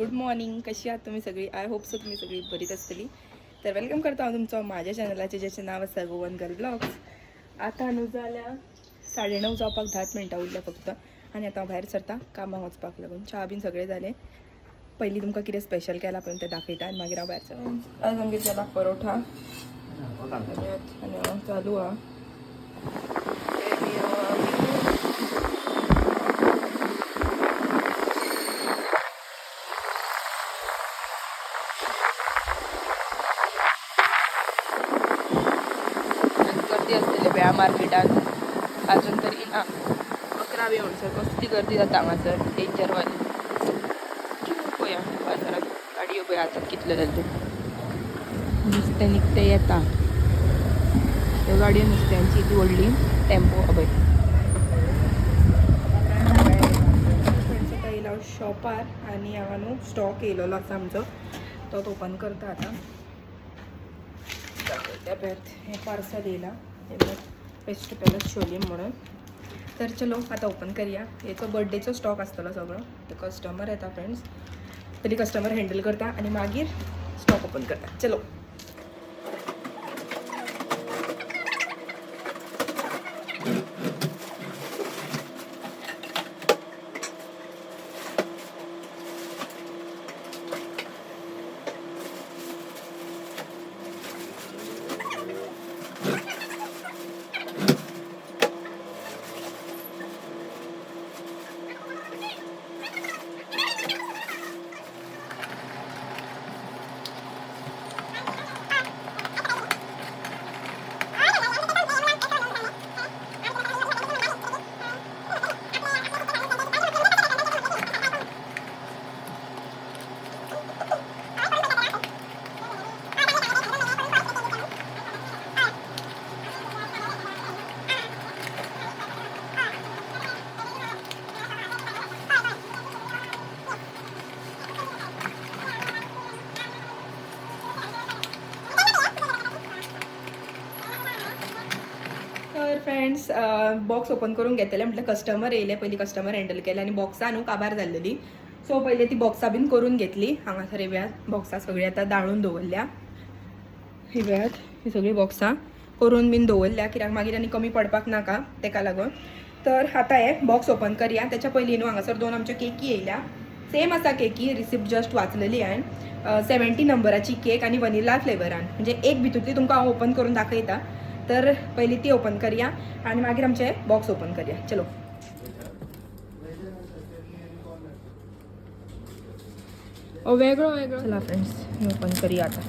Good morning. कशी आहात तुम्ही सगळी? आय होप सो तुम्ही सगळी बरीच असतली. तर वेलकम करतो तुमचं माझ्या चॅनलाचे ज्याचे नाव आहे सर्ववन गर्ल ब्लॉग्स. आता झाल्या 9:30 जावपाक 10 मिनटां उरल्या फक्त. आणि आता भायर सरता कामाक वचपाक लागून च्या बीन सगळे झाले. पहिली तुमकां कितें स्पेशल केला पण ते दाखयता आनी मागीर हांव भायर सरता. आज आमगे केला परोठा आनी चालू हा. गर्दी असलेले बेळा मार्केटात अजून तरी ना 11 म्हणसर कसली गर्दी जाता हांगासर डेंजरवाली. पळया बाजारात गाडयो पळय आतां कितले जाले. नुस्तें निकतें येता त्यो गाडयो नुस्त्यांची ती व्हडली टेम्पो पळय. फ्रेंड्स आतां येयला शॉपार आनी हांगा न्हू स्टॉक येयलेलो आसा आमचो तो ओपन करता आतां. त्या हे पार्सल येयला पेस्ट पॅलेस शोलीम म्हणून. तर चलो आता ओपन करूया. हेचो बर्थडेचो स्टॉक आसतलो सगळो. तो कस्टमर येता फ्रेंड्स. पयलीं कस्टमर हँडल करता आनी मागीर स्टॉक ओपन करता. चलो फ्रेंड्स बॉक्स ओपन करून घेतले म्हटलं कस्टमर येयले. पयलीं कस्टमर हँडल केले आनी बॉक्सां न्हू काबार जाल्लेली. सो पयलीं ती बॉक्सां बीन करून घेतली. हांगासर येव्यात बॉक्सां सगळीं आतां दाळून दवरल्या. येव्यात ही सगळीं बॉक्सां करून बीन दवरल्या कित्याक मागीर आनी कमी पडपाक नाका तेका लागून. तर आतां हे बॉक्स ओपन करया. तेच्या पयलीं न्हू हांगासर 2 आमच्यो केकी येयल्या. सेम आसा केकी. रिसिप्ट जस्ट वाचलेली हांवें. 70 नंबराची केक आनी वनिला फ्लेवरान. म्हणजे एक भितूतली तुमकां हांव ओपन करून दाखयता. तर पयलीं ती ओपन करया आनी मागीर आमचे बॉक्स ओपन करया. चलो वेगळो वेगळो. चला फ्रेंड्स हे ओपन करया आतां.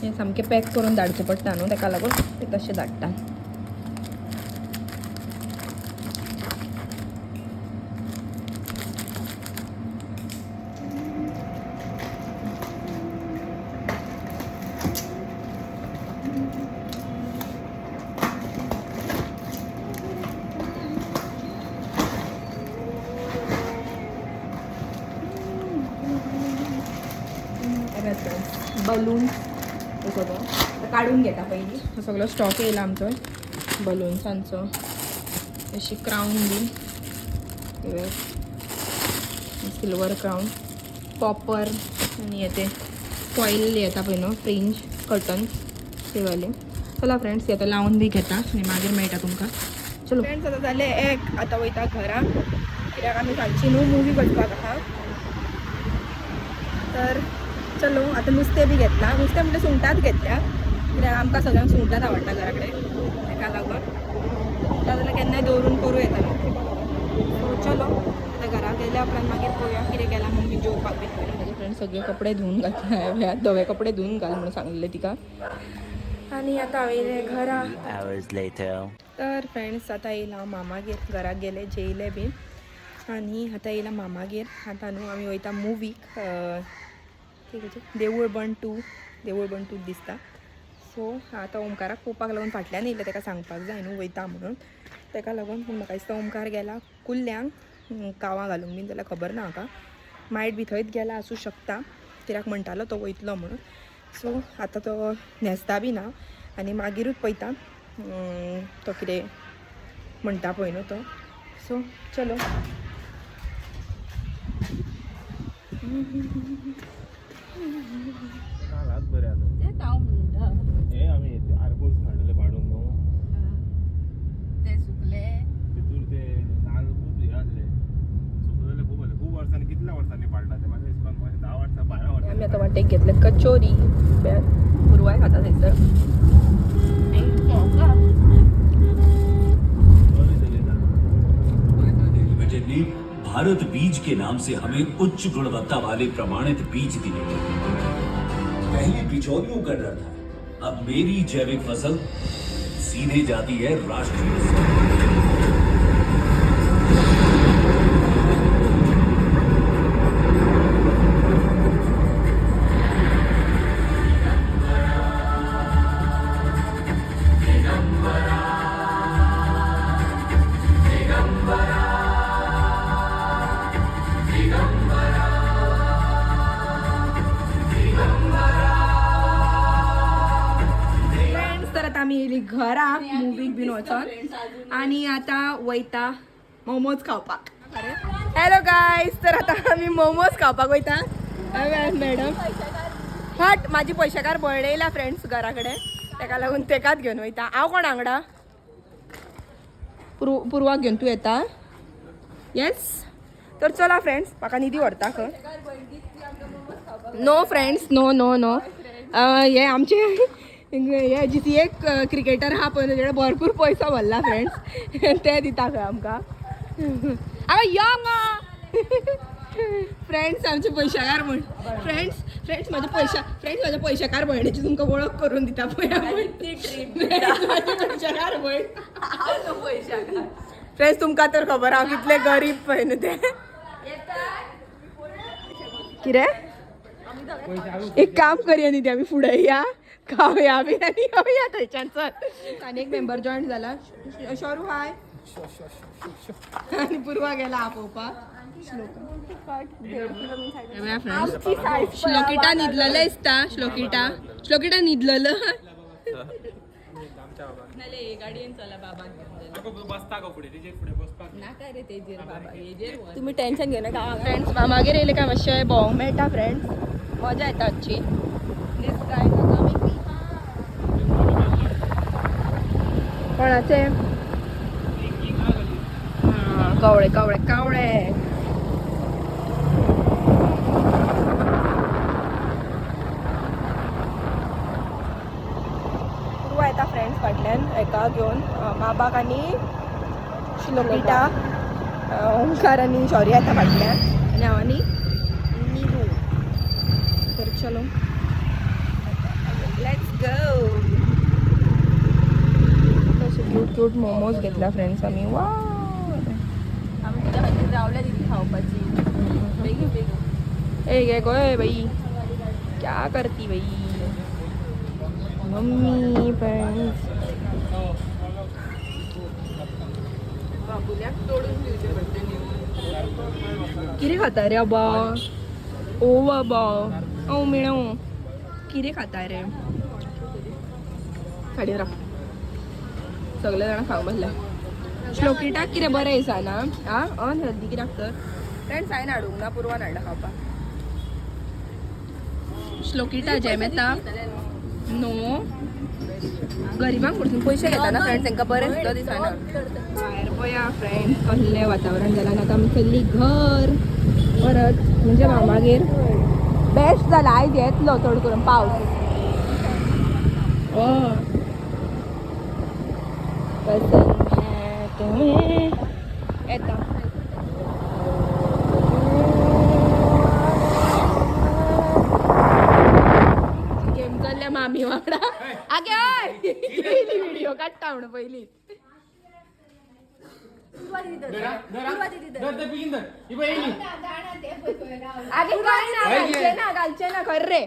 हे सामकें पॅक करून धाडचें पडटा न्हू तेका लागून ते तशें धाडटा. बलून हे सगळं काढून घेता पयलीं. हो सगळो स्टॉक येयला आमचो बलून्सांचो. अशी क्राऊन बीन सिल्वर क्राऊन कॉपर आनी ते फॉईल येता पळय न्हू फ्रिंज कर्टन्स ते वाले. चला फ्रेंड्स हे आतां लावून बी घेता आनी मागीर मेळटा तुमकां. चलो फ्रेंड्स आतां जाले 1. आतां वयता घरा कित्याक आमी सांजची न्हू मुवी बघपाक आहा. तर चलो आता नुस्तें बी घेतला. नुस्तें म्हणजे सुंगटांच घेतल्या कित्याक आमकां सगळ्यांक सुंगटांच आवडटा घरा कडेन तेका लागून. सुंगटां जाल्यार केन्नाय दवरून करूं येता न्हू. सो चलो आतां घरा गेल्या उपरांत मागीर पळोवया कितें केलां मम्मी जेवपाक बी. म्हजे फ्रेंड सगळे कपडे धुवून घातले. धवे कपडे धुवून घाल म्हणून सांगलेले तिका. आनी आतां येयले घरा. तर फ्रेंड्स आतां येयला मामागेर. घराक गेले जेयले बीन आनी आतां येयला मामागेर. आतां न्हू आमी वयता मुवीक. देवूळ बंद 2 दिसता. सो आतां ओमकाराक पळोवपाक लागून फाटल्यान येयलें तेका सांगपाक जाय न्हू वयता म्हणून तेका लागून. पूण म्हाका दिसता ओमकार गेला कुल्ल्यांक कावां घालूंक बीन जाल्यार खबर ना म्हाका. मायट बी थंयच गेला आसूं शकता कित्याक म्हणटालो तो वयतलो म्हणून. सो आतां तो न्हेसता बी ना आनी मागीरूच पळयता तो कितें म्हणटा पळय न्हू तो. सो चलो ते सुकले आम्ही आता वाटेक घेतले कचोरी पुरवाय खाता थंयसर लिमिटेड ने भारत बीज के नाम से हमें उच्च गुणवत्ता वाले प्रमाणित बीज दिए। पहले बिचौलियों का डर था, अब मेरी जैविक फसल सीधे जाती है राष्ट्रीय स्तर पर। फ्रेंड्स तर आता आम्ही येयली घरा मुवीक बीन वचोन आणि आता वयता मोमोज खावपाक हॅलो गायज तर आता आम्ही मोमोज खावपाक वयता मॅडम हट माझी पयशाकार बर्थडे येयला फ्रेंड्स घरा कडेन तेका लागून तेकाच घेवन वयता हांव कोण वांगडा पुरवाक घेवन तूं येता येस तर चला फ्रेंड्स म्हाका निधी व्हरता खंय no friends no no no हे आमचे हे जीसीए क्रिकेटर हा पळय तेणे भरपूर पयसो भरला फ्रेंड्स ते दिता खंय आमकां हांव यंग फ्रेंड्स आमचे पयशाकार म्हण फ्रेंड्स माझ्या पयशाकार भयणीची तुमकां वळख करून दिता पळय माझी पयशाकार भयण फ्रेंड्स तुमकां तर खबर हांव कितले गरीब पळय न्हू ते कितें एक काम करया न्ही ते आमी फुडें या खावया बी आनी येवया थंयच्यान चल आनी एक मेंबर जॉयन जाला शोरू हाय आनी पुरवा गेला आपोवपाक श्लोकिटा न्हिदलेले दिसता श्लोकिटा न्हिदलेलो तुम्ही टेन्शन घेनाका फ्रेंड्स मागीर येयले काय मातशें भोंवंक मेळटा फ्रेंड्स मजा येता आजची कोणाचे कावळे कावळे कावळे पुरवा येता फ्रेंड्स फाटल्यान एका घेवन बाबाक आनी श्लोकिटा ओंकार आनी शौर्य येता फाटल्यान आनी हांव आनी नीरू तर चलो लेट्स गो अशे क्यूट क्यूट मोमोज घेतला फ्रेंड्स आमी वा आम्ही तुझ्या खातीर रावल्या तिथे खावपाची बेगीन बेगीन ए गे गोय बाई क्या करती बाई मम्मी फ्रेंड्स बाबुल्याक तोडून दिवचे पडटले कितें खाता रे बाबा ओ बाबा ओ मिणो कितें खाता रे खाडी राव सगळे जाणां खावंक बसल्या श्लोकिटाक कितें बरें दिसना आं हल्दी कित्याक तर फ्रेंड्स हांवें हाडूंक ना पुरवान हाडला खावपाक श्लोकिटा जॅमेता नो गरिबांक कडसून पयशे घेता ना फ्रेंड्स तांकां बरें सुद्दां दिसना भायर पळया फ्रेंड्स कसलें वातावरण जालां आतां आमी चल्ली घर परत म्हणजे मामागेर बेस्ट जाला आयज येतलो चड करून पावस पसंद है तुम्हें येता गेम चल्ल्या मामी वांगडा आगे व्हिडिओ काडटा म्हणून पयली आगे घालचे ना खर रे